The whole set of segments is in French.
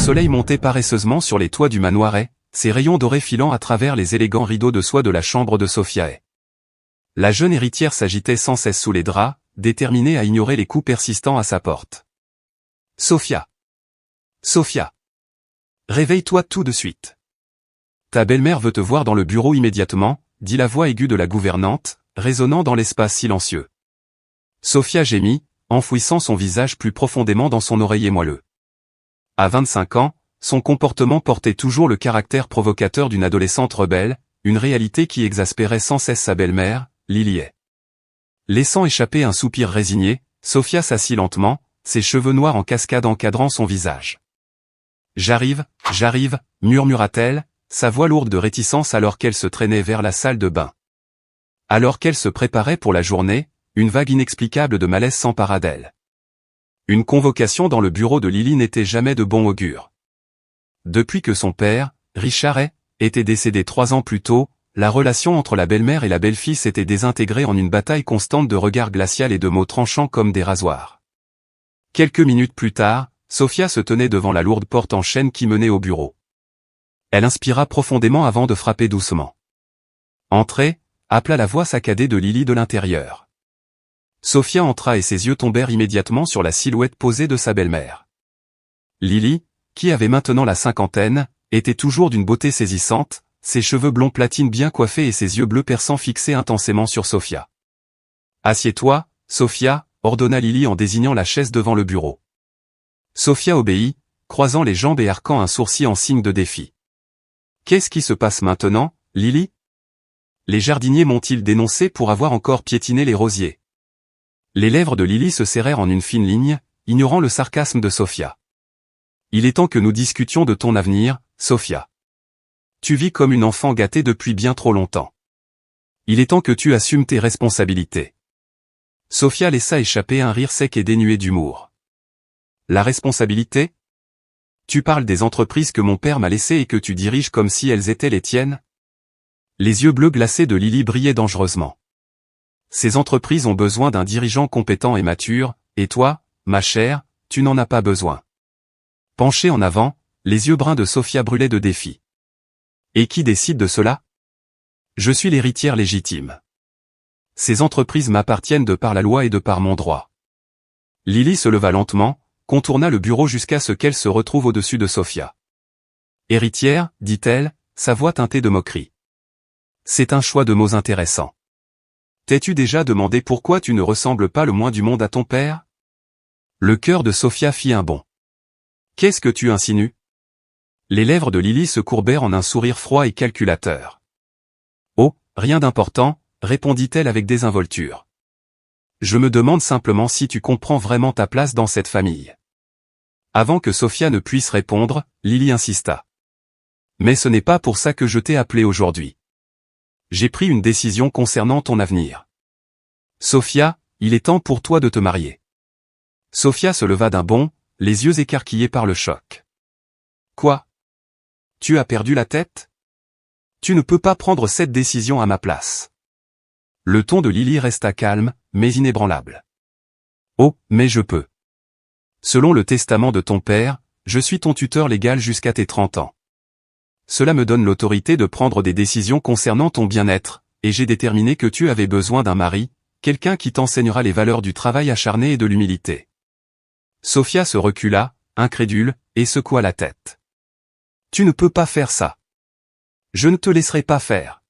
soleil montait paresseusement sur les toits du manoir, ses rayons dorés filant à travers les élégants rideaux de soie de la chambre de Sophia. La jeune héritière s'agitait sans cesse sous les draps, déterminée à ignorer les coups persistants à sa porte. « Sophia! Sophia! Réveille-toi tout de suite. Ta belle-mère veut te voir dans le bureau immédiatement, » dit la voix aiguë de la gouvernante, résonnant dans l'espace silencieux. Sophia gémit, enfouissant son visage plus profondément dans son oreiller moelleux. À 25 ans, son comportement portait toujours le caractère provocateur d'une adolescente rebelle, une réalité qui exaspérait sans cesse sa belle-mère, Lily. Laissant échapper un soupir résigné, Sophia s'assit lentement, ses cheveux noirs en cascade encadrant son visage. « J'arrive, murmura-t-elle, sa voix lourde de réticence alors qu'elle se traînait vers la salle de bain. Alors qu'elle se préparait pour la journée, une vague inexplicable de malaise s'empara d'elle. Une convocation dans le bureau de Lily n'était jamais de bon augure. Depuis que son père, Richard, était décédé 3 ans plus tôt, la relation entre la belle-mère et la belle-fille s'était désintégrée en une bataille constante de regards glacials et de mots tranchants comme des rasoirs. Quelques minutes plus tard, Sophia se tenait devant la lourde porte en chêne qui menait au bureau. Elle inspira profondément avant de frapper doucement. « Entrez !» appela la voix saccadée de Lily de l'intérieur. Sophia entra et ses yeux tombèrent immédiatement sur la silhouette posée de sa belle-mère. Lily, qui avait maintenant la cinquantaine, était toujours d'une beauté saisissante, ses cheveux blonds platine bien coiffés et ses yeux bleus perçants fixés intensément sur Sophia. « Assieds-toi, Sophia !» ordonna Lily en désignant la chaise devant le bureau. Sophia obéit, croisant les jambes et arquant un sourcil en signe de défi. « Qu'est-ce qui se passe maintenant, Lily ? Les jardiniers m'ont-ils dénoncé pour avoir encore piétiné les rosiers ?» Les lèvres de Lily se serrèrent en une fine ligne, ignorant le sarcasme de Sophia. « Il est temps que nous discutions de ton avenir, Sophia. Tu vis comme une enfant gâtée depuis bien trop longtemps. Il est temps que tu assumes tes responsabilités. » Sophia laissa échapper un rire sec et dénué d'humour. « La responsabilité ? Tu parles des entreprises que mon père m'a laissées et que tu diriges comme si elles étaient les tiennes ? » Les yeux bleus glacés de Lily brillaient dangereusement. « Ces entreprises ont besoin d'un dirigeant compétent et mature, et toi, ma chère, tu n'en as pas besoin. » Penchée en avant, les yeux bruns de Sophia brûlaient de défi. « Et qui décide de cela ? Je suis l'héritière légitime. Ces entreprises m'appartiennent de par la loi et de par mon droit. » Lily se leva lentement, contourna le bureau jusqu'à ce qu'elle se retrouve au-dessus de Sophia. « Héritière, dit-elle, sa voix teintée de moquerie. C'est un choix de mots intéressant. T'es-tu déjà demandé pourquoi tu ne ressembles pas le moins du monde à ton père ? » Le cœur de Sophia fit un bond. « Qu'est-ce que tu insinues ? » Les lèvres de Lily se courbèrent en un sourire froid et calculateur. « Oh, rien d'important, » répondit-elle avec désinvolture. « Je me demande simplement si tu comprends vraiment ta place dans cette famille. » Avant que Sophia ne puisse répondre, Lily insista. « Mais ce n'est pas pour ça que je t'ai appelé aujourd'hui. J'ai pris une décision concernant ton avenir. Sophia, il est temps pour toi de te marier. » Sophia se leva d'un bond, les yeux écarquillés par le choc. « Quoi ? Tu as perdu la tête ? Tu ne peux pas prendre cette décision à ma place. » Le ton de Lily resta calme, mais inébranlable. « Oh, mais je peux. Selon le testament de ton père, je suis ton tuteur légal jusqu'à tes 30 ans. Cela me donne l'autorité de prendre des décisions concernant ton bien-être, et j'ai déterminé que tu avais besoin d'un mari, quelqu'un qui t'enseignera les valeurs du travail acharné et de l'humilité. » Sophia se recula, incrédule, et secoua la tête. « Tu ne peux pas faire ça. Je ne te laisserai pas faire. »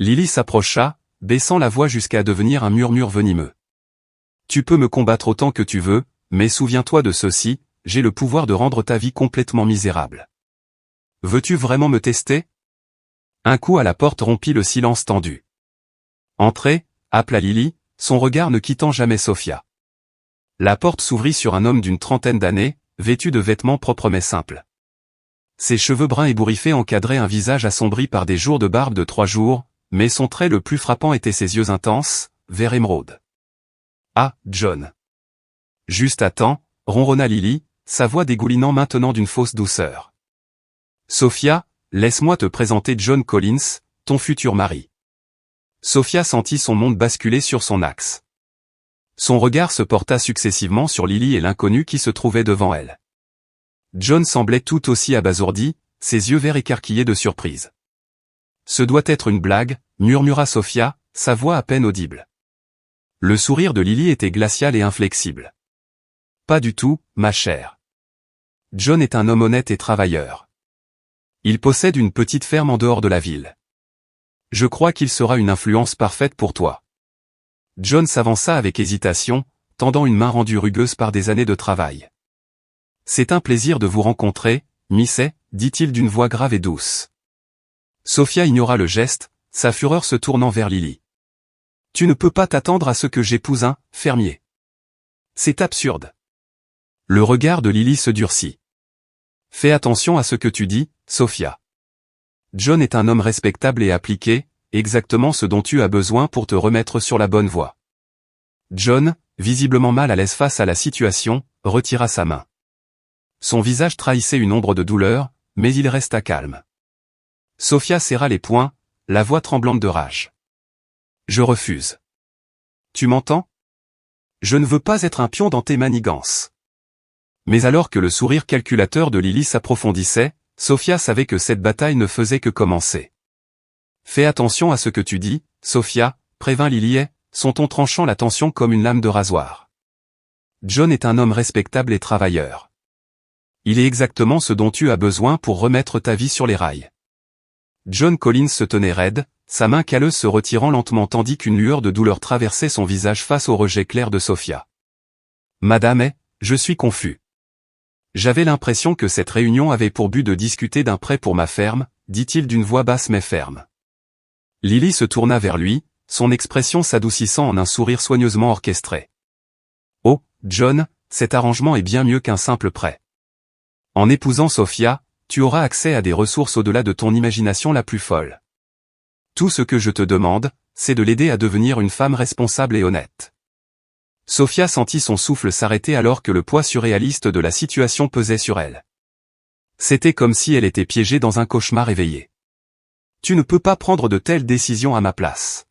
Lily s'approcha, baissant la voix jusqu'à devenir un murmure venimeux. « Tu peux me combattre autant que tu veux, mais souviens-toi de ceci, j'ai le pouvoir de rendre ta vie complètement misérable. Veux-tu vraiment me tester ?» Un coup à la porte rompit le silence tendu. « Entrez !» appela Lily, son regard ne quittant jamais Sophia. La porte s'ouvrit sur un homme d'une trentaine d'années, vêtu de vêtements propres mais simples. Ses cheveux bruns ébouriffés encadraient un visage assombri par des jours de barbe de 3 jours, mais son trait le plus frappant était ses yeux intenses, vert émeraude. « Ah, John !» Juste à temps, ronronna Lily, sa voix dégoulinant maintenant d'une fausse douceur. « Sophia, laisse-moi te présenter John Collins, ton futur mari. » Sophia sentit son monde basculer sur son axe. Son regard se porta successivement sur Lily et l'inconnu qui se trouvait devant elle. John semblait tout aussi abasourdi, ses yeux verts écarquillés de surprise. Ce doit être une blague, murmura Sophia, sa voix à peine audible. Le sourire de Lily était glacial et inflexible. Pas du tout, ma chère. John est un homme honnête et travailleur. Il possède une petite ferme en dehors de la ville. Je crois qu'il sera une influence parfaite pour toi. John s'avança avec hésitation, tendant une main rendue rugueuse par des années de travail. C'est un plaisir de vous rencontrer, Missy, dit-il d'une voix grave et douce. Sophia ignora le geste, sa fureur se tournant vers Lily. Tu ne peux pas t'attendre à ce que j'épouse un fermier. C'est absurde. Le regard de Lily se durcit. Fais attention à ce que tu dis, Sophia. John est un homme respectable et appliqué, exactement ce dont tu as besoin pour te remettre sur la bonne voie. John, visiblement mal à l'aise face à la situation, retira sa main. Son visage trahissait une ombre de douleur, mais il resta calme. Sophia serra les poings, la voix tremblante de rage. Je refuse. Tu m'entends? Je ne veux pas être un pion dans tes manigances. Mais alors que le sourire calculateur de Lily s'approfondissait, Sophia savait que cette bataille ne faisait que commencer. Fais attention à ce que tu dis, Sophia, prévint Lily, son ton tranchant la tension comme une lame de rasoir. John est un homme respectable et travailleur. Il est exactement ce dont tu as besoin pour remettre ta vie sur les rails. John Collins se tenait raide, sa main calleuse se retirant lentement tandis qu'une lueur de douleur traversait son visage face au rejet clair de Sophia. Madame, je suis confus. J'avais l'impression que cette réunion avait pour but de discuter d'un prêt pour ma ferme, dit-il d'une voix basse mais ferme. Lily se tourna vers lui, son expression s'adoucissant en un sourire soigneusement orchestré. Oh, John, cet arrangement est bien mieux qu'un simple prêt. En épousant Sophia, tu auras accès à des ressources au-delà de ton imagination la plus folle. Tout ce que je te demande, c'est de l'aider à devenir une femme responsable et honnête. Sophia sentit son souffle s'arrêter alors que le poids surréaliste de la situation pesait sur elle. C'était comme si elle était piégée dans un cauchemar éveillé. Tu ne peux pas prendre de telles décisions à ma place.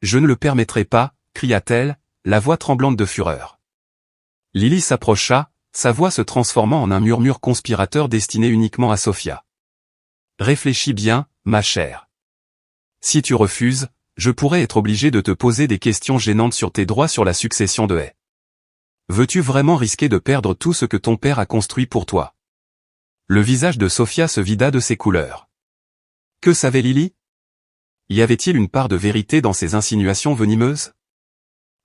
Je ne le permettrai pas, cria-t-elle, la voix tremblante de fureur. Lily s'approcha, sa voix se transformant en un murmure conspirateur destiné uniquement à Sophia. Réfléchis bien, ma chère. Si tu refuses, je pourrais être obligé de te poser des questions gênantes sur tes droits sur la succession de Hay. Veux-tu vraiment risquer de perdre tout ce que ton père a construit pour toi? Le visage de Sophia se vida de ses couleurs. Que savait Lily? Y avait-il une part de vérité dans ces insinuations venimeuses?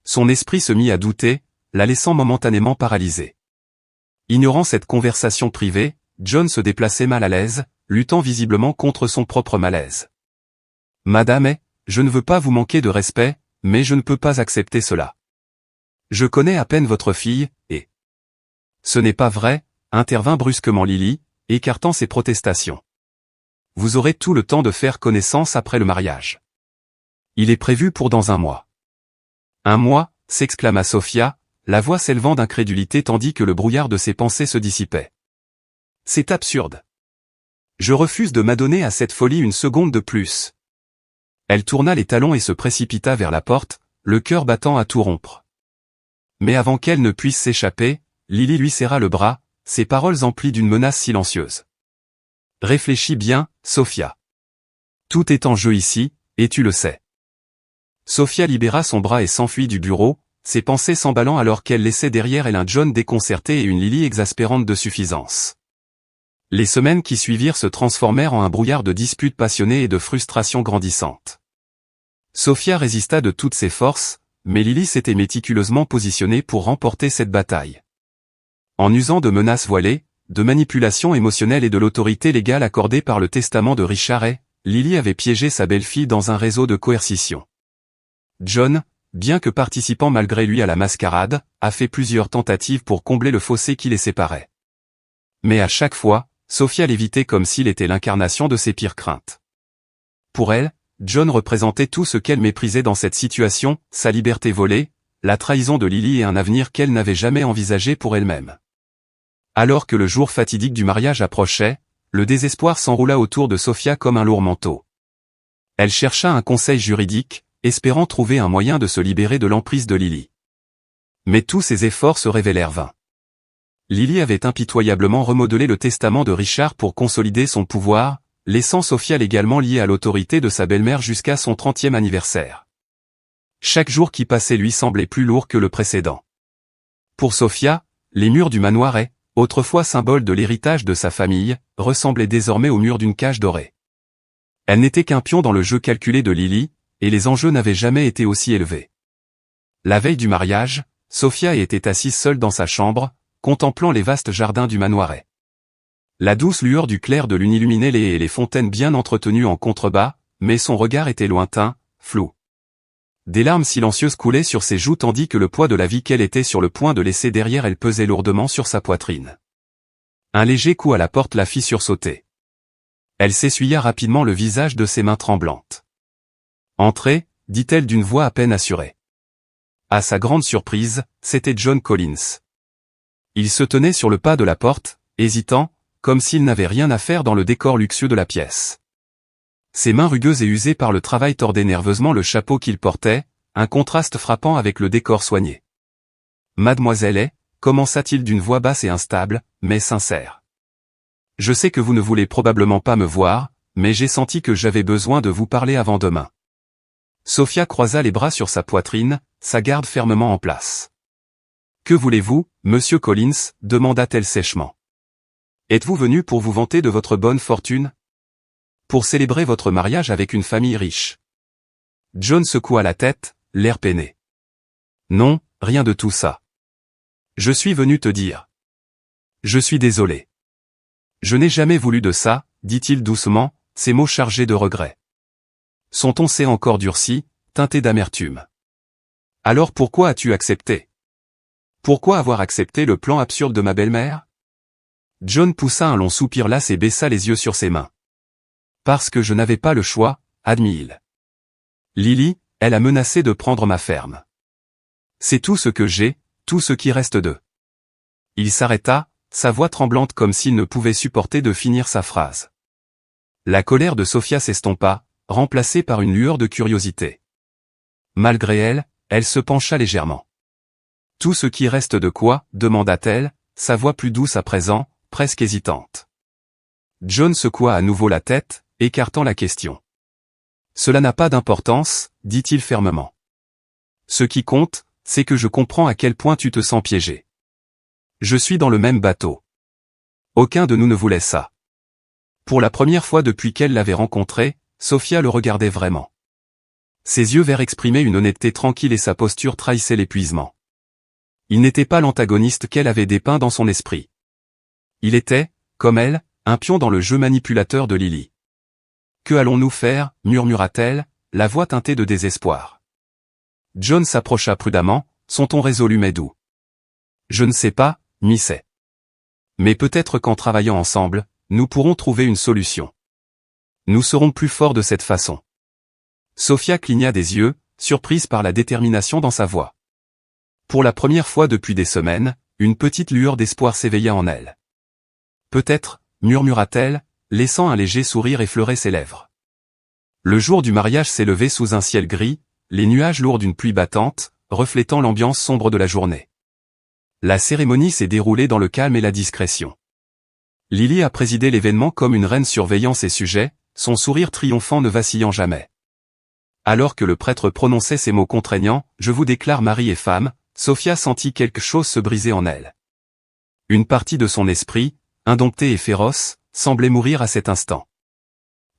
Son esprit se mit à douter, la laissant momentanément paralysée. Ignorant cette conversation privée, John se déplaçait mal à l'aise, luttant visiblement contre son propre malaise. Madame, je ne veux pas vous manquer de respect, mais je ne peux pas accepter cela. Je connais à peine votre fille, et... Ce n'est pas vrai, intervint brusquement Lily, écartant ses protestations. Vous aurez tout le temps de faire connaissance après le mariage. Il est prévu pour dans 1 mois. 1 mois, s'exclama Sophia, la voix s'élevant d'incrédulité tandis que le brouillard de ses pensées se dissipait. C'est absurde. Je refuse de m'adonner à cette folie une seconde de plus. Elle tourna les talons et se précipita vers la porte, le cœur battant à tout rompre. Mais avant qu'elle ne puisse s'échapper, Lily lui serra le bras, ses paroles emplies d'une menace silencieuse. Réfléchis bien, Sophia. Tout est en jeu ici, et tu le sais. Sophia libéra son bras et s'enfuit du bureau, ses pensées s'emballant alors qu'elle laissait derrière elle un John déconcerté et une Lily exaspérante de suffisance. Les semaines qui suivirent se transformèrent en un brouillard de disputes passionnées et de frustrations grandissantes. Sophia résista de toutes ses forces, mais Lily s'était méticuleusement positionnée pour remporter cette bataille. En usant de menaces voilées, de manipulations émotionnelles et de l'autorité légale accordée par le testament de Richard Hay, Lily avait piégé sa belle-fille dans un réseau de coercition. John, bien que participant malgré lui à la mascarade, a fait plusieurs tentatives pour combler le fossé qui les séparait. Mais à chaque fois, Sophia l'évitait comme s'il était l'incarnation de ses pires craintes. Pour elle, John représentait tout ce qu'elle méprisait dans cette situation, sa liberté volée, la trahison de Lily et un avenir qu'elle n'avait jamais envisagé pour elle-même. Alors que le jour fatidique du mariage approchait, le désespoir s'enroula autour de Sophia comme un lourd manteau. Elle chercha un conseil juridique, espérant trouver un moyen de se libérer de l'emprise de Lily. Mais tous ses efforts se révélèrent vains. Lily avait impitoyablement remodelé le testament de Richard pour consolider son pouvoir, laissant Sophia légalement liée à l'autorité de sa belle-mère jusqu'à son 30e anniversaire. Chaque jour qui passait lui semblait plus lourd que le précédent. Pour Sophia, les murs du manoir, autrefois symbole de l'héritage de sa famille, ressemblaient désormais aux murs d'une cage dorée. Elle n'était qu'un pion dans le jeu calculé de Lily, et les enjeux n'avaient jamais été aussi élevés. La veille du mariage, Sophia était assise seule dans sa chambre, contemplant les vastes jardins du manoir. La douce lueur du clair de lune illuminait les haies et les fontaines bien entretenues en contrebas, mais son regard était lointain, flou. Des larmes silencieuses coulaient sur ses joues tandis que le poids de la vie qu'elle était sur le point de laisser derrière elle pesait lourdement sur sa poitrine. Un léger coup à la porte la fit sursauter. Elle s'essuya rapidement le visage de ses mains tremblantes. « Entrez », dit-elle d'une voix à peine assurée. À sa grande surprise, c'était John Collins. Il se tenait sur le pas de la porte, hésitant, comme s'il n'avait rien à faire dans le décor luxueux de la pièce. Ses mains rugueuses et usées par le travail tordaient nerveusement le chapeau qu'il portait, un contraste frappant avec le décor soigné. « Mademoiselle » commença-t-il d'une voix basse et instable, mais sincère. « Je sais que vous ne voulez probablement pas me voir, mais j'ai senti que j'avais besoin de vous parler avant demain. » Sophia croisa les bras sur sa poitrine, sa garde fermement en place. « Que voulez-vous, monsieur Collins » demanda-t-elle sèchement. « Êtes-vous venu pour vous vanter de votre bonne fortune ? Pour célébrer votre mariage avec une famille riche ?» John secoua la tête, l'air peiné. « Non, rien de tout ça. Je suis venu te dire. Je suis désolé. Je n'ai jamais voulu de ça, dit-il doucement, ses mots chargés de regret. Son ton s'est encore durci, teinté d'amertume. Alors pourquoi as-tu accepté ? Pourquoi avoir accepté le plan absurde de ma belle-mère ? John poussa un long soupir las et baissa les yeux sur ses mains. Parce que je n'avais pas le choix, admit-il. Lily, elle a menacé de prendre ma ferme. C'est tout ce que j'ai, tout ce qui reste d'eux. Il s'arrêta, sa voix tremblante comme s'il ne pouvait supporter de finir sa phrase. La colère de Sophia s'estompa, remplacée par une lueur de curiosité. Malgré elle, elle se pencha légèrement. « Tout ce qui reste de quoi ?» demanda-t-elle, sa voix plus douce à présent, presque hésitante. John secoua à nouveau la tête, écartant la question. « Cela n'a pas d'importance, dit-il fermement. Ce qui compte, c'est que je comprends à quel point tu te sens piégé. Je suis dans le même bateau. Aucun de nous ne voulait ça. » Pour la première fois depuis qu'elle l'avait rencontré, Sophia le regardait vraiment. Ses yeux verts exprimaient une honnêteté tranquille et sa posture trahissait l'épuisement. Il n'était pas l'antagoniste qu'elle avait dépeint dans son esprit. Il était, comme elle, un pion dans le jeu manipulateur de Lily. « Que allons-nous faire » murmura-t-elle, la voix teintée de désespoir. John s'approcha prudemment, son ton résolu mais doux. « Je ne sais pas, Missy. Mais peut-être qu'en travaillant ensemble, nous pourrons trouver une solution. Nous serons plus forts de cette façon. » Sophia cligna des yeux, surprise par la détermination dans sa voix. Pour la première fois depuis des semaines, une petite lueur d'espoir s'éveilla en elle. « Peut-être » murmura-t-elle, laissant un léger sourire effleurer ses lèvres. Le jour du mariage s'élevait sous un ciel gris, les nuages lourds d'une pluie battante, reflétant l'ambiance sombre de la journée. La cérémonie s'est déroulée dans le calme et la discrétion. Lily a présidé l'événement comme une reine surveillant ses sujets, son sourire triomphant ne vacillant jamais. Alors que le prêtre prononçait ces mots contraignants, « Je vous déclare mari et femme », Sophia sentit quelque chose se briser en elle. Une partie de son esprit, indompté et féroce, semblait mourir à cet instant.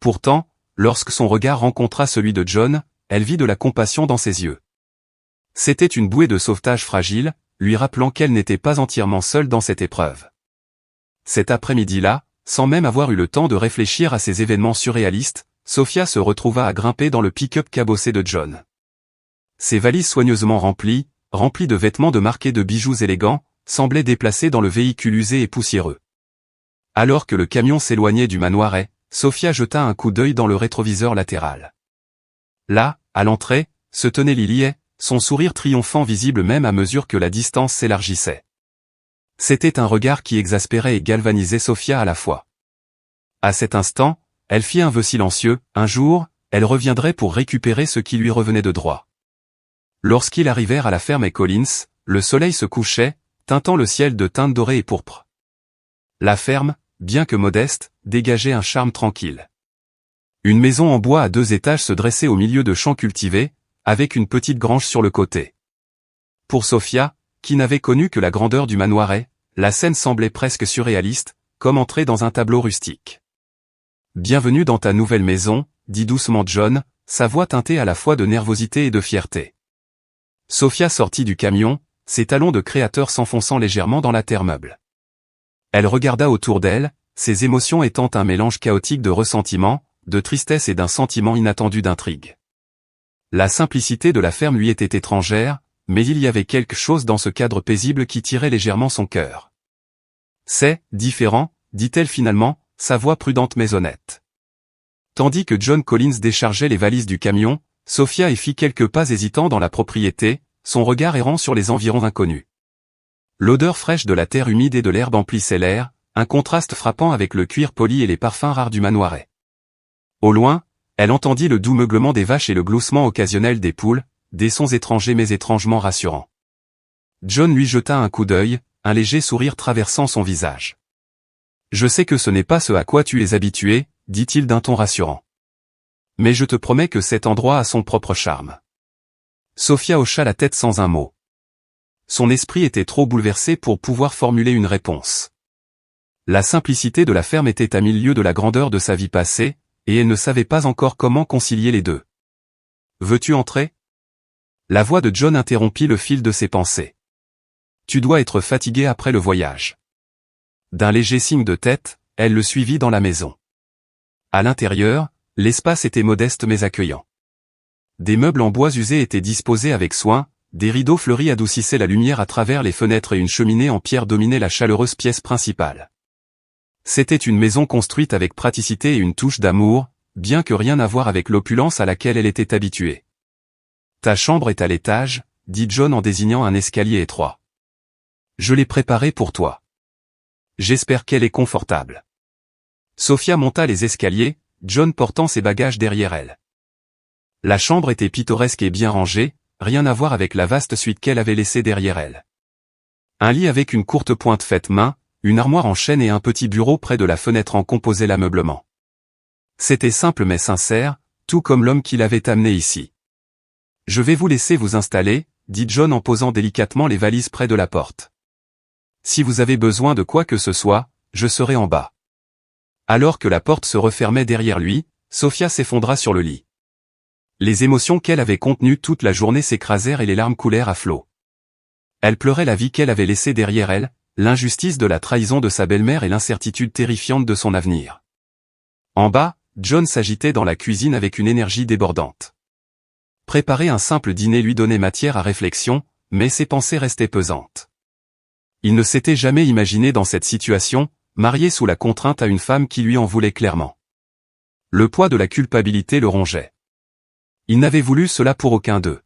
Pourtant, lorsque son regard rencontra celui de John, elle vit de la compassion dans ses yeux. C'était une bouée de sauvetage fragile, lui rappelant qu'elle n'était pas entièrement seule dans cette épreuve. Cet après-midi-là, sans même avoir eu le temps de réfléchir à ces événements surréalistes, Sophia se retrouva à grimper dans le pick-up cabossé de John. Ses valises soigneusement remplies de vêtements de marque et de bijoux élégants, semblaient déplacées dans le véhicule usé et poussiéreux. Alors que le camion s'éloignait du manoir, Sophia jeta un coup d'œil dans le rétroviseur latéral. Là, à l'entrée, se tenait Lily, son sourire triomphant visible même à mesure que la distance s'élargissait. C'était un regard qui exaspérait et galvanisait Sophia à la fois. À cet instant, elle fit un vœu silencieux, un jour, elle reviendrait pour récupérer ce qui lui revenait de droit. Lorsqu'ils arrivèrent à la ferme et Collins, le soleil se couchait, teintant le ciel de teintes dorées et pourpres. La ferme, bien que modeste, dégageait un charme tranquille. Une maison en bois à 2 étages se dressait au milieu de champs cultivés, avec une petite grange sur le côté. Pour Sophia, qui n'avait connu que la grandeur du manoiret, la scène semblait presque surréaliste, comme entrer dans un tableau rustique. « Bienvenue dans ta nouvelle maison », dit doucement John, sa voix teintée à la fois de nervosité et de fierté. Sophia sortit du camion, ses talons de créateur s'enfonçant légèrement dans la terre meuble. Elle regarda autour d'elle, ses émotions étant un mélange chaotique de ressentiment, de tristesse et d'un sentiment inattendu d'intrigue. La simplicité de la ferme lui était étrangère, mais il y avait quelque chose dans ce cadre paisible qui tirait légèrement son cœur. « C'est différent », dit-elle finalement, sa voix prudente mais honnête. Tandis que John Collins déchargeait les valises du camion, Sophia fit quelques pas hésitants dans la propriété, son regard errant sur les environs inconnus. L'odeur fraîche de la terre humide et de l'herbe emplissait l'air, un contraste frappant avec le cuir poli et les parfums rares du manoiret. Au loin, elle entendit le doux meuglement des vaches et le gloussement occasionnel des poules, des sons étrangers mais étrangement rassurants. John lui jeta un coup d'œil, un léger sourire traversant son visage. « Je sais que ce n'est pas ce à quoi tu es habitué, » dit-il d'un ton rassurant. « Mais je te promets que cet endroit a son propre charme. » Sophia hocha la tête sans un mot. Son esprit était trop bouleversé pour pouvoir formuler une réponse. La simplicité de la ferme était à 1000 lieues de la grandeur de sa vie passée, et elle ne savait pas encore comment concilier les deux. « Veux-tu entrer ?» La voix de John interrompit le fil de ses pensées. « Tu dois être fatigué après le voyage. » D'un léger signe de tête, elle le suivit dans la maison. À l'intérieur, l'espace était modeste mais accueillant. Des meubles en bois usés étaient disposés avec soin, des rideaux fleuris adoucissaient la lumière à travers les fenêtres et une cheminée en pierre dominait la chaleureuse pièce principale. C'était une maison construite avec praticité et une touche d'amour, bien que rien à voir avec l'opulence à laquelle elle était habituée. « Ta chambre est à l'étage », dit John en désignant un escalier étroit. « Je l'ai préparée pour toi. J'espère qu'elle est confortable. » Sophia monta les escaliers, John portant ses bagages derrière elle. La chambre était pittoresque et bien rangée, rien à voir avec la vaste suite qu'elle avait laissée derrière elle. Un lit avec une courte pointe faite main, une armoire en chêne et un petit bureau près de la fenêtre en composaient l'ameublement. C'était simple mais sincère, tout comme l'homme qui l'avait amené ici. « Je vais vous laisser vous installer », dit John en posant délicatement les valises près de la porte. « Si vous avez besoin de quoi que ce soit, je serai en bas. » Alors que la porte se refermait derrière lui, Sophia s'effondra sur le lit. Les émotions qu'elle avait contenues toute la journée s'écrasèrent et les larmes coulèrent à flots. Elle pleurait la vie qu'elle avait laissée derrière elle, l'injustice de la trahison de sa belle-mère et l'incertitude terrifiante de son avenir. En bas, John s'agitait dans la cuisine avec une énergie débordante. Préparer un simple dîner lui donnait matière à réflexion, mais ses pensées restaient pesantes. Il ne s'était jamais imaginé dans cette situation, marié sous la contrainte à une femme qui lui en voulait clairement. Le poids de la culpabilité le rongeait. Il n'avait voulu cela pour aucun d'eux.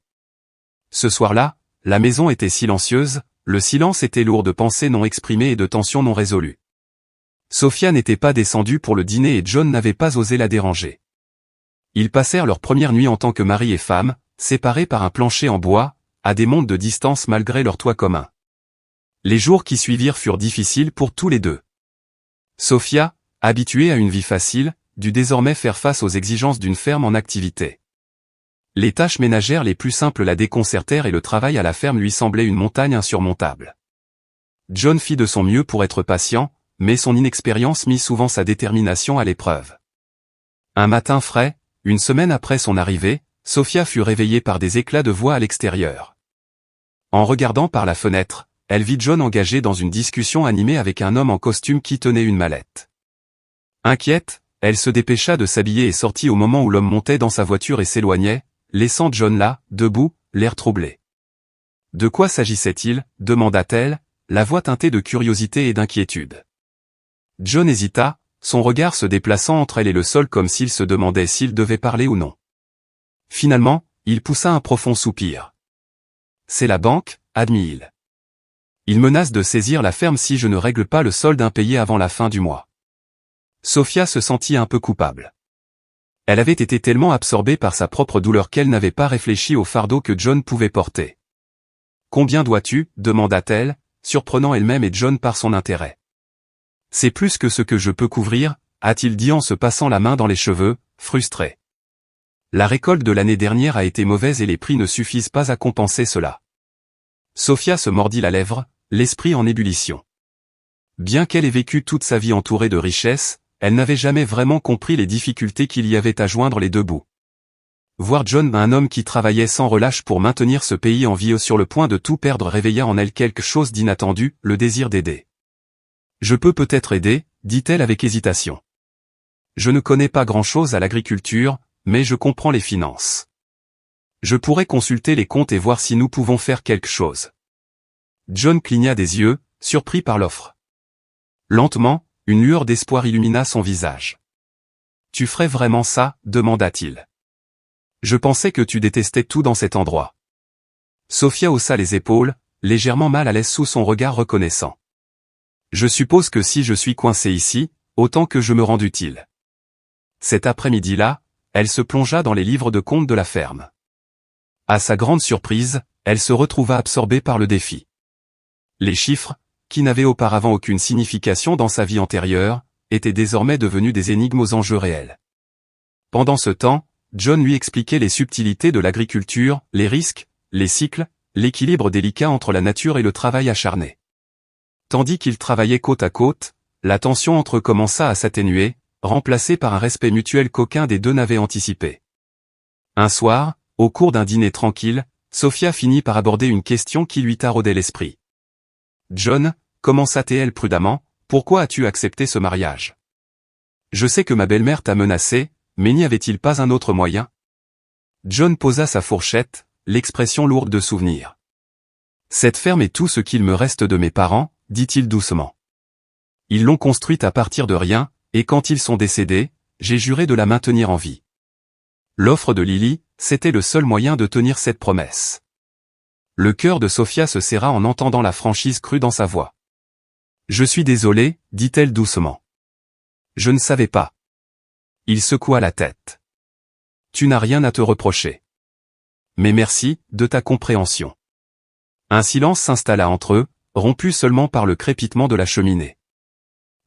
Ce soir-là, la maison était silencieuse, le silence était lourd de pensées non exprimées et de tensions non résolues. Sophia n'était pas descendue pour le dîner et John n'avait pas osé la déranger. Ils passèrent leur première nuit en tant que mari et femme, séparés par un plancher en bois, à des montes de distance malgré leur toit commun. Les jours qui suivirent furent difficiles pour tous les deux. Sophia, habituée à une vie facile, dut désormais faire face aux exigences d'une ferme en activité. Les tâches ménagères les plus simples la déconcertèrent et le travail à la ferme lui semblait une montagne insurmontable. John fit de son mieux pour être patient, mais son inexpérience mit souvent sa détermination à l'épreuve. Un matin frais, une semaine après son arrivée, Sophia fut réveillée par des éclats de voix à l'extérieur. En regardant par la fenêtre, elle vit John engagé dans une discussion animée avec un homme en costume qui tenait une mallette. Inquiète, elle se dépêcha de s'habiller et sortit au moment où l'homme montait dans sa voiture et s'éloignait, laissant John là, debout, l'air troublé. « De quoi s'agissait-il » demanda-t-elle, la voix teintée de curiosité et d'inquiétude. John hésita, son regard se déplaçant entre elle et le sol comme s'il se demandait s'il devait parler ou non. Finalement, il poussa un profond soupir. « C'est la banque » admit-il. « Il menace de saisir la ferme si je ne règle pas le solde impayé avant la fin du mois. » Sophia se sentit un peu coupable. Elle avait été tellement absorbée par sa propre douleur qu'elle n'avait pas réfléchi au fardeau que John pouvait porter. « Combien dois-tu » demanda-t-elle, surprenant elle-même et John par son intérêt. C'est plus que ce que je peux couvrir, a-t-il dit en se passant la main dans les cheveux, frustré. La récolte de l'année dernière a été mauvaise et les prix ne suffisent pas à compenser cela. Sophia se mordit la lèvre, l'esprit en ébullition. Bien qu'elle ait vécu toute sa vie entourée de richesses, elle n'avait jamais vraiment compris les difficultés qu'il y avait à joindre les deux bouts. Voir John, un homme qui travaillait sans relâche pour maintenir ce pays en vie sur le point de tout perdre, réveilla en elle quelque chose d'inattendu, le désir d'aider. « Je peux peut-être aider », dit-elle avec hésitation. « Je ne connais pas grand-chose à l'agriculture, mais je comprends les finances. Je pourrais consulter les comptes et voir si nous pouvons faire quelque chose. » John cligna des yeux, surpris par l'offre. Lentement, une lueur d'espoir illumina son visage. « Tu ferais vraiment ça ?» demanda-t-il. « Je pensais que tu détestais tout dans cet endroit. » Sophia haussa les épaules, légèrement mal à l'aise sous son regard reconnaissant. « Je suppose que si je suis coincé ici, autant que je me rende utile. » Cet après-midi-là, elle se plongea dans les livres de comptes de la ferme. À sa grande surprise, elle se retrouva absorbée par le défi. Les chiffres, qui n'avaient auparavant aucune signification dans sa vie antérieure, étaient désormais devenus des énigmes aux enjeux réels. Pendant ce temps, John lui expliquait les subtilités de l'agriculture, les risques, les cycles, l'équilibre délicat entre la nature et le travail acharné. Tandis qu'ils travaillaient côte à côte, la tension entre eux commença à s'atténuer, remplacée par un respect mutuel qu'aucun des deux n'avait anticipé. Un soir, au cours d'un dîner tranquille, Sophia finit par aborder une question qui lui taraudait l'esprit. « John, commença-t-elle prudemment, pourquoi as-tu accepté ce mariage? Je sais que ma belle-mère t'a menacé, mais n'y avait-il pas un autre moyen? » John posa sa fourchette, l'expression lourde de souvenirs. « Cette ferme est tout ce qu'il me reste de mes parents, dit-il doucement. Ils l'ont construite à partir de rien, et quand ils sont décédés, j'ai juré de la maintenir en vie. L'offre de Lily, c'était le seul moyen de tenir cette promesse. » Le cœur de Sophia se serra en entendant la franchise crue dans sa voix. « Je suis désolé, dit-elle doucement. Je ne savais pas. » Il secoua la tête. « Tu n'as rien à te reprocher. Mais merci, de ta compréhension. » Un silence s'installa entre eux, rompu seulement par le crépitement de la cheminée.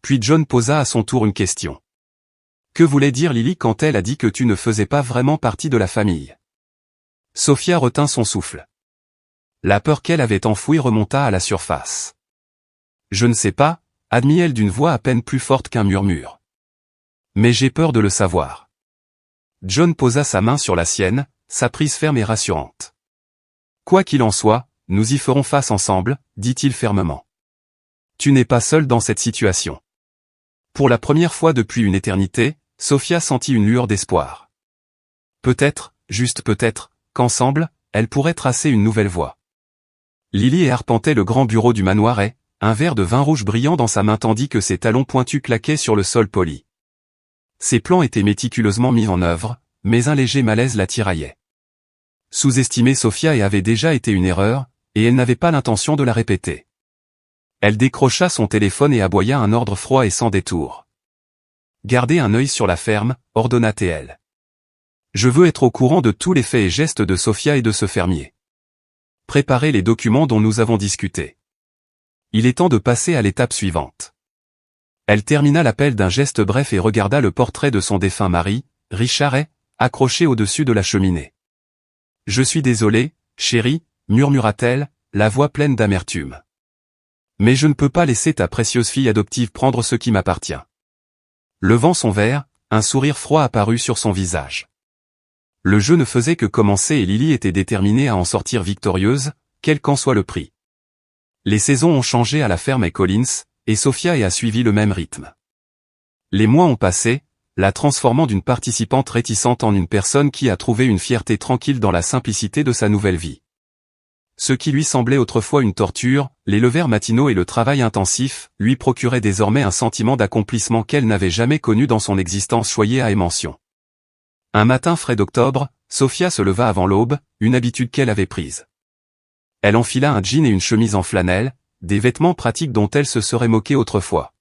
Puis John posa à son tour une question. « Que voulait dire Lily quand elle a dit que tu ne faisais pas vraiment partie de la famille? » Sophia retint son souffle. La peur qu'elle avait enfouie remonta à la surface. « Je ne sais pas, » admit-elle d'une voix à peine plus forte qu'un murmure. « Mais j'ai peur de le savoir. » John posa sa main sur la sienne, sa prise ferme et rassurante. « Quoi qu'il en soit, nous y ferons face ensemble, dit-il fermement. Tu n'es pas seul dans cette situation. » Pour la première fois depuis une éternité, Sophia sentit une lueur d'espoir. Peut-être, juste peut-être, qu'ensemble, elle pourrait tracer une nouvelle voie. Lily arpentait le grand bureau du manoir et, un verre de vin rouge brillant dans sa main tandis que ses talons pointus claquaient sur le sol poli. Ses plans étaient méticuleusement mis en œuvre, mais un léger malaise la tiraillait. Sous-estimer Sophia avait déjà été une erreur, et elle n'avait pas l'intention de la répéter. Elle décrocha son téléphone et aboya un ordre froid et sans détour. « Gardez un œil sur la ferme, ordonna-t-elle. Je veux être au courant de tous les faits et gestes de Sophia et de ce fermier. Préparez les documents dont nous avons discuté. Il est temps de passer à l'étape suivante. » Elle termina l'appel d'un geste bref et regarda le portrait de son défunt mari, Richard Hay, accroché au-dessus de la cheminée. « Je suis désolée, chérie, murmura-t-elle, la voix pleine d'amertume. Mais je ne peux pas laisser ta précieuse fille adoptive prendre ce qui m'appartient. » Levant son verre, un sourire froid apparut sur son visage. Le jeu ne faisait que commencer et Lily était déterminée à en sortir victorieuse, quel qu'en soit le prix. Les saisons ont changé à la ferme et Collins, et Sophia a suivi le même rythme. Les mois ont passé, la transformant d'une participante réticente en une personne qui a trouvé une fierté tranquille dans la simplicité de sa nouvelle vie. Ce qui lui semblait autrefois une torture, les levers matinaux et le travail intensif, lui procuraient désormais un sentiment d'accomplissement qu'elle n'avait jamais connu dans son existence choyée à émotion. Un matin frais d'octobre, Sophia se leva avant l'aube, une habitude qu'elle avait prise. Elle enfila un jean et une chemise en flanelle, des vêtements pratiques dont elle se serait moquée autrefois.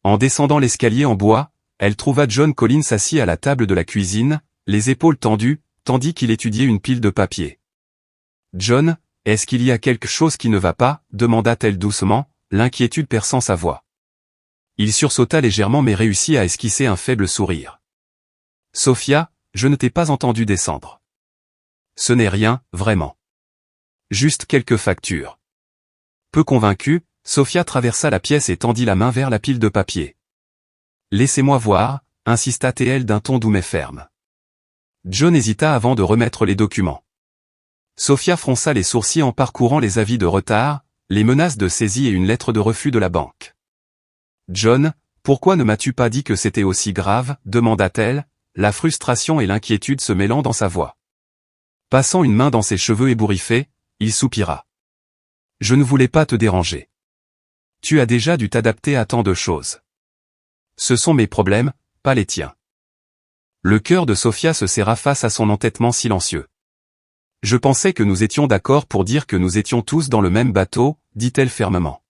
En descendant l'escalier en bois, elle trouva John Collins assis à la table de la cuisine, les épaules tendues, tandis qu'il étudiait une pile de papier. « John » Est-ce qu'il y a quelque chose qui ne va pas, demanda-t-elle doucement, l'inquiétude perçant sa voix. Il sursauta légèrement mais réussit à esquisser un faible sourire. Sophia, je ne t'ai pas entendu descendre. Ce n'est rien, vraiment. Juste quelques factures. Peu convaincue, Sophia traversa la pièce et tendit la main vers la pile de papier. Laissez-moi voir, insista-t-elle d'un ton doux mais ferme. John hésita avant de remettre les documents. Sophia fronça les sourcils en parcourant les avis de retard, les menaces de saisie et une lettre de refus de la banque. John, pourquoi ne m'as-tu pas dit que c'était aussi grave, demanda-t-elle, la frustration et l'inquiétude se mêlant dans sa voix. Passant une main dans ses cheveux ébouriffés, il soupira. Je ne voulais pas te déranger. Tu as déjà dû t'adapter à tant de choses. Ce sont mes problèmes, pas les tiens. Le cœur de Sophia se serra face à son entêtement silencieux. Je pensais que nous étions d'accord pour dire que nous étions tous dans le même bateau, dit-elle fermement.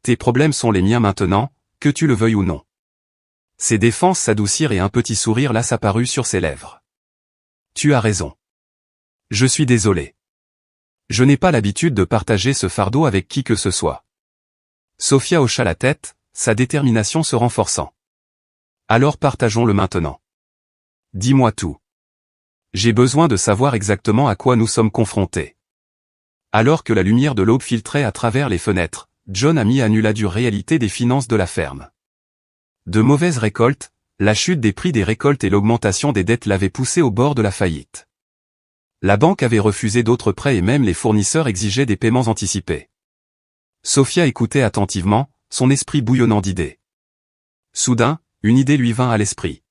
Tes problèmes sont les miens maintenant, que tu le veuilles ou non. Ses défenses s'adoucirent et un petit sourire lasse apparut sur ses lèvres. Tu as raison. Je suis désolé. Je n'ai pas l'habitude de partager ce fardeau avec qui que ce soit. Sophia hocha la tête, sa détermination se renforçant. Alors partageons-le maintenant. Dis-moi tout. J'ai besoin de savoir exactement à quoi nous sommes confrontés. Alors que la lumière de l'aube filtrait à travers les fenêtres, John a mis à nu la dure réalité des finances de la ferme. De mauvaises récoltes, la chute des prix des récoltes et l'augmentation des dettes l'avaient poussé au bord de la faillite. La banque avait refusé d'autres prêts et même les fournisseurs exigeaient des paiements anticipés. Sophia écoutait attentivement, son esprit bouillonnant d'idées. Soudain, une idée lui vint à l'esprit.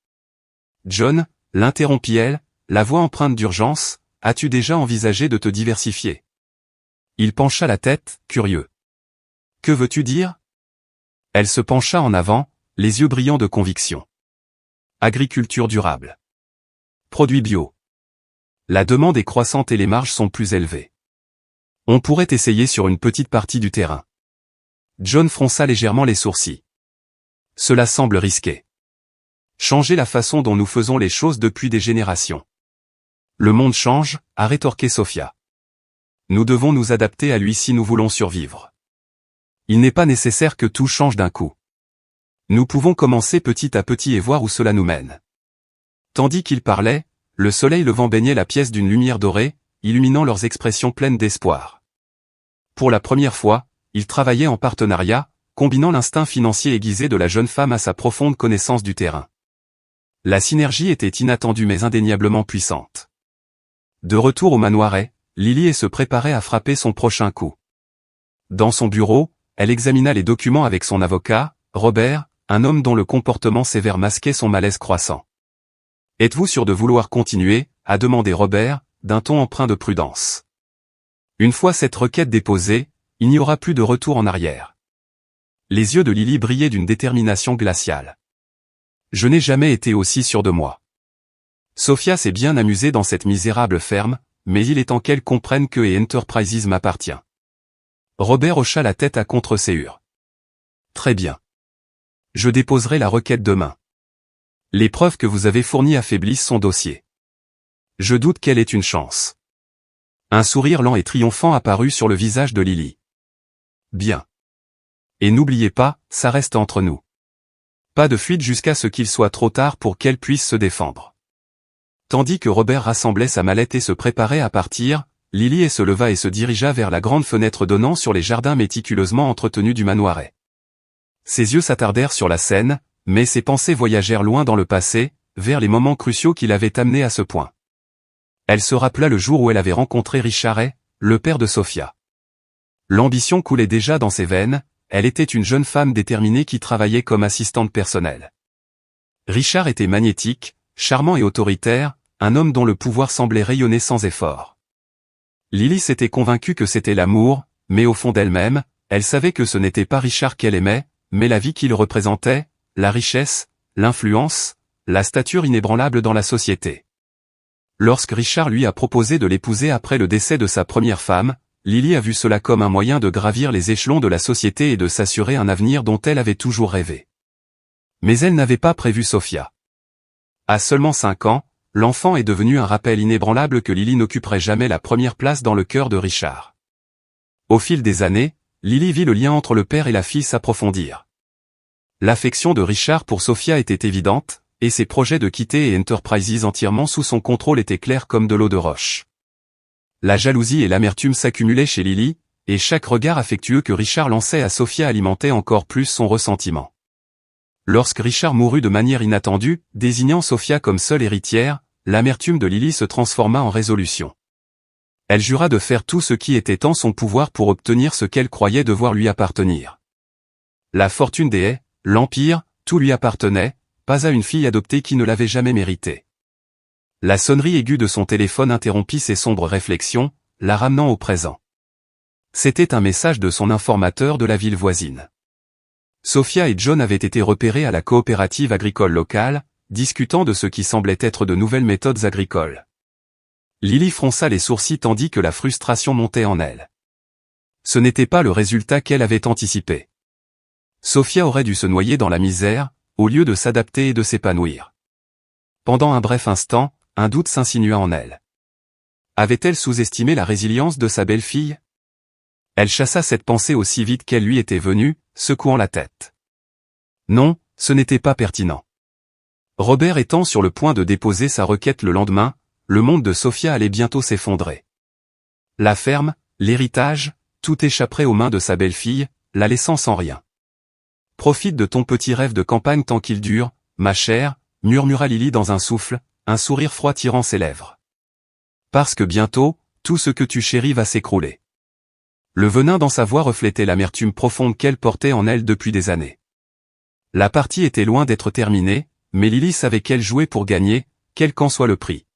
John, l'interrompit-elle, la voix empreinte d'urgence, as-tu déjà envisagé de te diversifier? Il pencha la tête, curieux. Que veux-tu dire? Elle se pencha en avant, les yeux brillants de conviction. Agriculture durable. Produits bio. La demande est croissante et les marges sont plus élevées. On pourrait essayer sur une petite partie du terrain. John fronça légèrement les sourcils. Cela semble risqué. Changer la façon dont nous faisons les choses depuis des générations. Le monde change, a rétorqué Sophia. Nous devons nous adapter à lui si nous voulons survivre. Il n'est pas nécessaire que tout change d'un coup. Nous pouvons commencer petit à petit et voir où cela nous mène. Tandis qu'il parlait, le soleil levant baignait la pièce d'une lumière dorée, illuminant leurs expressions pleines d'espoir. Pour la première fois, ils travaillaient en partenariat, combinant l'instinct financier aiguisé de la jeune femme à sa profonde connaissance du terrain. La synergie était inattendue mais indéniablement puissante. De retour au manoiret, Lily se préparait à frapper son prochain coup. Dans son bureau, elle examina les documents avec son avocat, Robert, un homme dont le comportement sévère masquait son malaise croissant. « Êtes-vous sûr de vouloir continuer ?» a demandé Robert, d'un ton empreint de prudence. Une fois cette requête déposée, il n'y aura plus de retour en arrière. Les yeux de Lily brillaient d'une détermination glaciale. « Je n'ai jamais été aussi sûr de moi. Sophia s'est bien amusée dans cette misérable ferme, mais il est temps qu'elle comprenne que Enterprises m'appartient. » Robert hocha la tête à contre-séhur. « Très bien. Je déposerai la requête demain. Les preuves que vous avez fournies affaiblissent son dossier. Je doute qu'elle ait une chance. » Un sourire lent et triomphant apparut sur le visage de Lily. « Bien. Et n'oubliez pas, ça reste entre nous. Pas de fuite jusqu'à ce qu'il soit trop tard pour qu'elle puisse se défendre. » Tandis que Robert rassemblait sa mallette et se préparait à partir, Lily se leva et se dirigea vers la grande fenêtre donnant sur les jardins méticuleusement entretenus du manoiret. Ses yeux s'attardèrent sur la scène, mais ses pensées voyagèrent loin dans le passé, vers les moments cruciaux qui l'avaient amenée à ce point. Elle se rappela le jour où elle avait rencontré Richard Hay, le père de Sophia. L'ambition coulait déjà dans ses veines, elle était une jeune femme déterminée qui travaillait comme assistante personnelle. Richard était magnétique, charmant et autoritaire, un homme dont le pouvoir semblait rayonner sans effort. Lily s'était convaincue que c'était l'amour, mais au fond d'elle-même, elle savait que ce n'était pas Richard qu'elle aimait, mais la vie qu'il représentait, la richesse, l'influence, la stature inébranlable dans la société. Lorsque Richard lui a proposé de l'épouser après le décès de sa première femme, Lily a vu cela comme un moyen de gravir les échelons de la société et de s'assurer un avenir dont elle avait toujours rêvé. Mais elle n'avait pas prévu Sophia. À seulement 5 ans, l'enfant est devenu un rappel inébranlable que Lily n'occuperait jamais la première place dans le cœur de Richard. Au fil des années, Lily vit le lien entre le père et la fille s'approfondir. L'affection de Richard pour Sophia était évidente, et ses projets de quitter et Enterprises entièrement sous son contrôle étaient clairs comme de l'eau de roche. La jalousie et l'amertume s'accumulaient chez Lily, et chaque regard affectueux que Richard lançait à Sophia alimentait encore plus son ressentiment. Lorsque Richard mourut de manière inattendue, désignant Sophia comme seule héritière, l'amertume de Lily se transforma en résolution. Elle jura de faire tout ce qui était en son pouvoir pour obtenir ce qu'elle croyait devoir lui appartenir. La fortune des Hay, l'empire, tout lui appartenait, pas à une fille adoptée qui ne l'avait jamais mérité. La sonnerie aiguë de son téléphone interrompit ses sombres réflexions, la ramenant au présent. C'était un message de son informateur de la ville voisine. Sophia et John avaient été repérés à la coopérative agricole locale, discutant de ce qui semblait être de nouvelles méthodes agricoles. Lily fronça les sourcils tandis que la frustration montait en elle. Ce n'était pas le résultat qu'elle avait anticipé. Sophia aurait dû se noyer dans la misère, au lieu de s'adapter et de s'épanouir. Pendant un bref instant, un doute s'insinua en elle. Avait-elle sous-estimé la résilience de sa belle-fille? Elle chassa cette pensée aussi vite qu'elle lui était venue, secouant la tête. Non, ce n'était pas pertinent. Robert étant sur le point de déposer sa requête le lendemain, le monde de Sophia allait bientôt s'effondrer. La ferme, l'héritage, tout échapperait aux mains de sa belle-fille, la laissant sans rien. Profite de ton petit rêve de campagne tant qu'il dure, ma chère, murmura Lily dans un souffle, un sourire froid tirant ses lèvres. Parce que bientôt, tout ce que tu chéris va s'écrouler. Le venin dans sa voix reflétait l'amertume profonde qu'elle portait en elle depuis des années. La partie était loin d'être terminée, mais Lily savait qu'elle jouait pour gagner, quel qu'en soit le prix.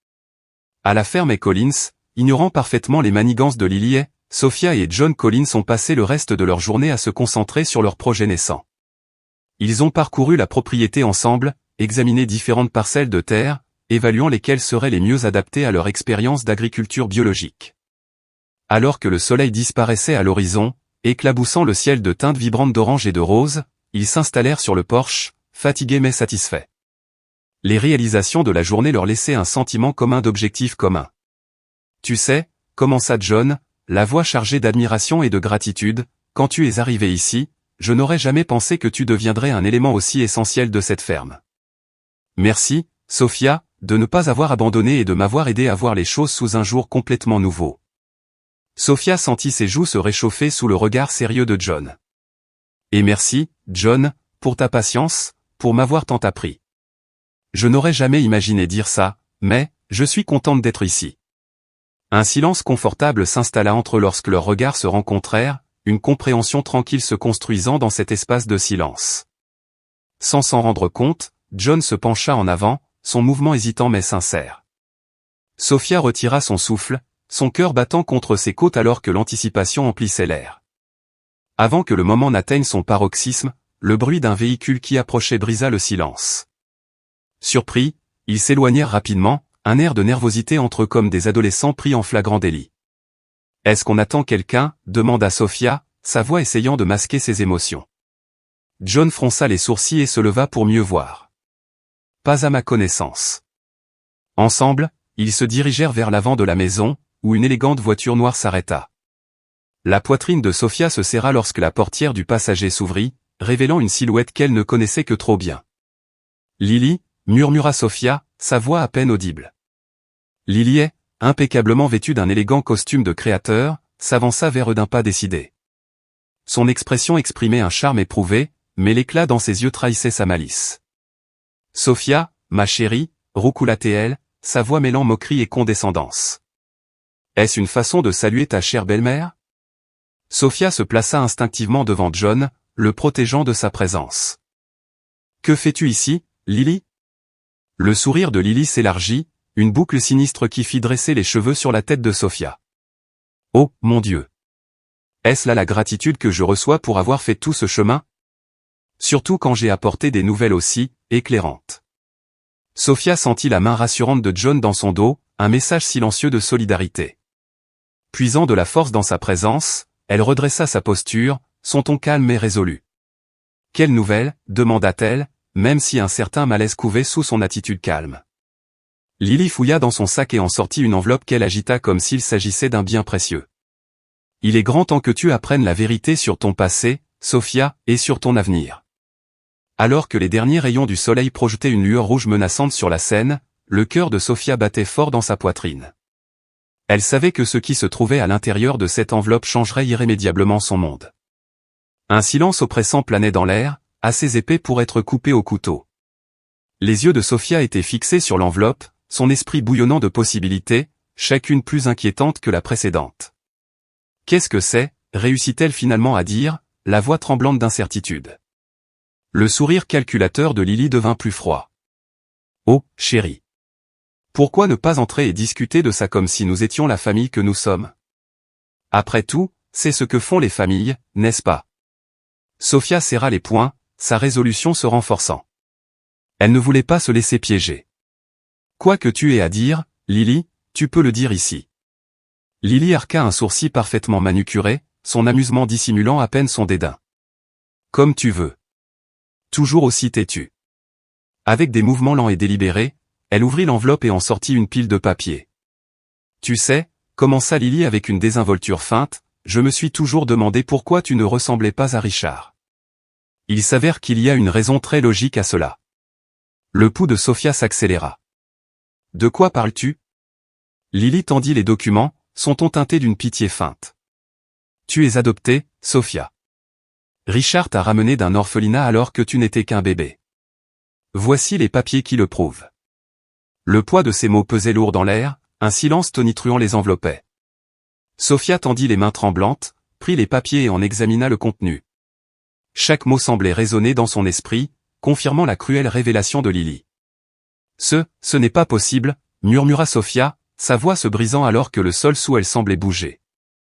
À la ferme et Collins, ignorant parfaitement les manigances de Lily, Sophia et John Collins ont passé le reste de leur journée à se concentrer sur leur projet naissant. Ils ont parcouru la propriété ensemble, examiné différentes parcelles de terre, évaluant lesquelles seraient les mieux adaptées à leur expérience d'agriculture biologique. Alors que le soleil disparaissait à l'horizon, éclaboussant le ciel de teintes vibrantes d'orange et de rose, ils s'installèrent sur le porche, fatigués mais satisfaits. Les réalisations de la journée leur laissaient un sentiment commun d'objectif commun. Tu sais, commença John, la voix chargée d'admiration et de gratitude, quand tu es arrivé ici, je n'aurais jamais pensé que tu deviendrais un élément aussi essentiel de cette ferme. Merci, Sophia, de ne pas avoir abandonné et de m'avoir aidé à voir les choses sous un jour complètement nouveau. Sophia sentit ses joues se réchauffer sous le regard sérieux de John. Et merci, John, pour ta patience, pour m'avoir tant appris. Je n'aurais jamais imaginé dire ça, mais, je suis contente d'être ici. Un silence confortable s'installa entre eux lorsque leurs regards se rencontrèrent, une compréhension tranquille se construisant dans cet espace de silence. Sans s'en rendre compte, John se pencha en avant, son mouvement hésitant mais sincère. Sophia retira son souffle, son cœur battant contre ses côtes alors que l'anticipation emplissait l'air. Avant que le moment n'atteigne son paroxysme, le bruit d'un véhicule qui approchait brisa le silence. Surpris, ils s'éloignèrent rapidement, un air de nervosité entre eux comme des adolescents pris en flagrant délit. « Est-ce qu'on attend quelqu'un » demanda Sophia, sa voix essayant de masquer ses émotions. John fronça les sourcils et se leva pour mieux voir. « Pas à ma connaissance. » Ensemble, ils se dirigèrent vers l'avant de la maison, où une élégante voiture noire s'arrêta. La poitrine de Sophia se serra lorsque la portière du passager s'ouvrit, révélant une silhouette qu'elle ne connaissait que trop bien. « Lily » murmura Sophia, sa voix à peine audible. Lily, impeccablement vêtue d'un élégant costume de créateur, s'avança vers eux d'un pas décidé. Son expression exprimait un charme éprouvé, mais l'éclat dans ses yeux trahissait sa malice. « Sophia, ma chérie » roucoula-t-elle, sa voix mêlant moquerie et condescendance. « Est-ce une façon de saluer ta chère belle-mère » Sophia se plaça instinctivement devant John, le protégeant de sa présence. « Que fais-tu ici, Lily » Le sourire de Lily s'élargit, une boucle sinistre qui fit dresser les cheveux sur la tête de Sophia. « Oh, mon Dieu! Est-ce là la gratitude que je reçois pour avoir fait tout ce chemin? Surtout quand j'ai apporté des nouvelles aussi, éclairantes. » Sophia sentit la main rassurante de John dans son dos, un message silencieux de solidarité. Puisant de la force dans sa présence, elle redressa sa posture, son ton calme et résolu. « Quelle nouvelle » demanda-t-elle, même si un certain malaise couvait sous son attitude calme. Lily fouilla dans son sac et en sortit une enveloppe qu'elle agita comme s'il s'agissait d'un bien précieux. Il est grand temps que tu apprennes la vérité sur ton passé, Sophia, et sur ton avenir. Alors que les derniers rayons du soleil projetaient une lueur rouge menaçante sur la scène, le cœur de Sophia battait fort dans sa poitrine. Elle savait que ce qui se trouvait à l'intérieur de cette enveloppe changerait irrémédiablement son monde. Un silence oppressant planait dans l'air, assez épais pour être coupé au couteau. Les yeux de Sophia étaient fixés sur l'enveloppe, son esprit bouillonnant de possibilités, chacune plus inquiétante que la précédente. « Qu'est-ce que c'est » réussit-elle finalement à dire, la voix tremblante d'incertitude. Le sourire calculateur de Lily devint plus froid. « Oh, chérie. Pourquoi ne pas entrer et discuter de ça comme si nous étions la famille que nous sommes? Après tout, c'est ce que font les familles, n'est-ce pas? » Sophia serra les poings, sa résolution se renforçant. Elle ne voulait pas se laisser piéger. « Quoi que tu aies à dire, Lily, tu peux le dire ici. » Lily arqua un sourcil parfaitement manucuré, son amusement dissimulant à peine son dédain. « Comme tu veux. » Toujours aussi têtue. Avec des mouvements lents et délibérés, elle ouvrit l'enveloppe et en sortit une pile de papier. « Tu sais, » commença Lily avec une désinvolture feinte, « je me suis toujours demandé pourquoi tu ne ressemblais pas à Richard. Il s'avère qu'il y a une raison très logique à cela. » Le pouls de Sophia s'accéléra. « De quoi parles-tu » Lily tendit les documents, son ton teinté d'une pitié feinte. « Tu es adoptée, Sophia. Richard t'a ramené d'un orphelinat alors que tu n'étais qu'un bébé. Voici les papiers qui le prouvent. » Le poids de ces mots pesait lourd dans l'air, un silence tonitruant les enveloppait. Sophia tendit les mains tremblantes, prit les papiers et en examina le contenu. Chaque mot semblait résonner dans son esprit, confirmant la cruelle révélation de Lily. « Ce n'est pas possible » murmura Sophia, sa voix se brisant alors que le sol sous elle semblait bouger.